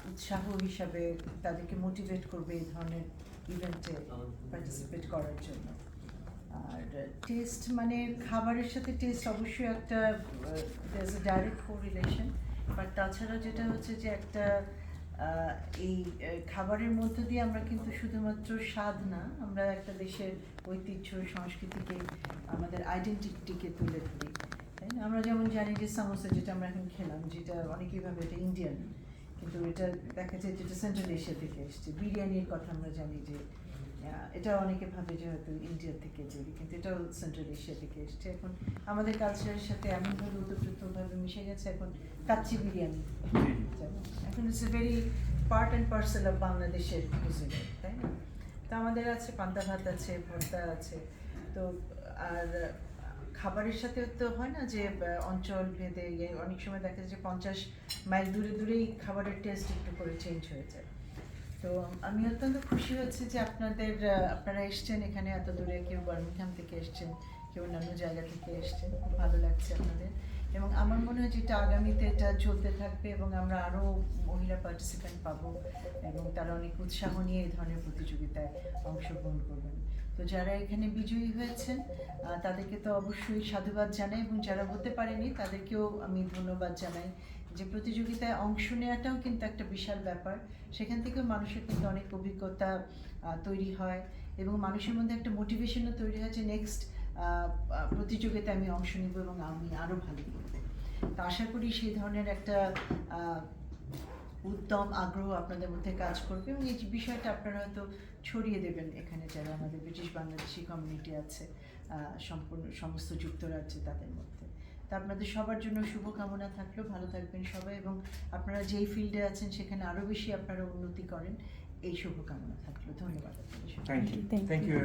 উৎসাহ হিসাবে তাদেরকে মোটিভেট করবে এই ধরনের ইভেন্টে পার্টিসিপেট করার জন্য। আর টেস্ট মানে খাবারের সাথে টেস্ট অবশ্যই একটা ডাইরেক্ট কোরিলেশন, বাট তাছাড়া যেটা হচ্ছে যে একটা এই খাবারের মধ্য দিয়ে আমরা কিন্তু শুধুমাত্র স্বাদ না, আমরা একটা দেশের ঐতিহ্য সংস্কৃতিকে আমাদের আইডেন্টিটিকে তুলে ধরি, তাই না? আমরা যেমন জানি যে সামোসা যেটা আমরা এখন খেলাম, যেটা অনেকেই ভাবে এটা ইন্ডিয়ান, কিন্তু এটা দেখা যায় যেটা সেন্ট্রাল এশিয়া থেকে এসছে। বিরিয়ানির কথা আমরা জানি যে এটা অনেকে ভাবে যে হয়তো ইন্ডিয়া থেকে তৈরি, কিন্তু এটাও সেন্ট্রাল এশিয়া থেকে এসছে। এখন আমাদের কালচারের সাথে এমনভাবে ওতপ্রোতভাবে মিশে গেছে, এখন কাচ্চি বিরিয়ানি যেমন এখন it's a very part and parcel of বাংলাদেশের কুজিনে, তাই না? তো আমাদের আছে পান্তা ভাত আছে, ভর্তা আছে। তো আর খাবারের সাথে তো হয় না যে অঞ্চল ভেদে অনেক সময় দেখা যায় যে 50 মাইল দূরে দূরেই খাবারের টেস্ট একটু করে চেঞ্জ হয়ে যায়। তো আমি অত্যন্ত খুশি হচ্ছি যে আপনারা এসছেন এখানে এত দূরে, কেউ বার্মিংহাম থেকে এসছেন, কেউ অন্যান্য জায়গা থেকে এসছেন, খুব ভালো লাগছে আপনাদের। এবং আমার মনে হয় যে এটা আগামীতে এটা চলতে থাকবে এবং আমরা আরও মহিলা পার্টিসিপেন্ট পাবো এবং তারা অনেক উৎসাহ নিয়ে এই ধরনের প্রতিযোগিতায় অংশগ্রহণ করবেন। তো যারা এখানে বিজয়ী হয়েছেন তাদেরকে তো অবশ্যই সাধুবাদ জানাই, এবং যারা হতে পারেনি তাদেরকেও আমি ধন্যবাদ জানাই। যে প্রতিযোগিতায় অংশ নেওয়াটাও কিন্তু একটা বিশাল ব্যাপার, সেখান থেকেও মানুষের কিন্তু অনেক অভিজ্ঞতা তৈরি হয় এবং মানুষের মধ্যে একটা মোটিভেশনও তৈরি হয় যে নেক্সট প্রতিযোগিতায় আমি অংশ নিব এবং আমি আরও ভালো করব। তো আশা করি সেই ধরনের একটা উদ্যম আগ্রহ আপনাদের মধ্যে কাজ করবে এবং এই বিষয়টা আপনারা হয়তো ছড়িয়ে দেবেন এখানে যারা আমাদের ব্রিটিশ বাংলাদেশি কমিউনিটি আছে সম্পূর্ণ সমস্ত যুক্তরাজ্যে তাদের মধ্যে। তা আপনাদের সবার জন্য শুভকামনা থাকলো, ভালো থাকবেন সবাই এবং আপনারা যেই ফিল্ডে আছেন সেখানে আরও বেশি আপনারা উন্নতি করেন, এই শুভকামনা থাকলো। ধন্যবাদ। Thank you.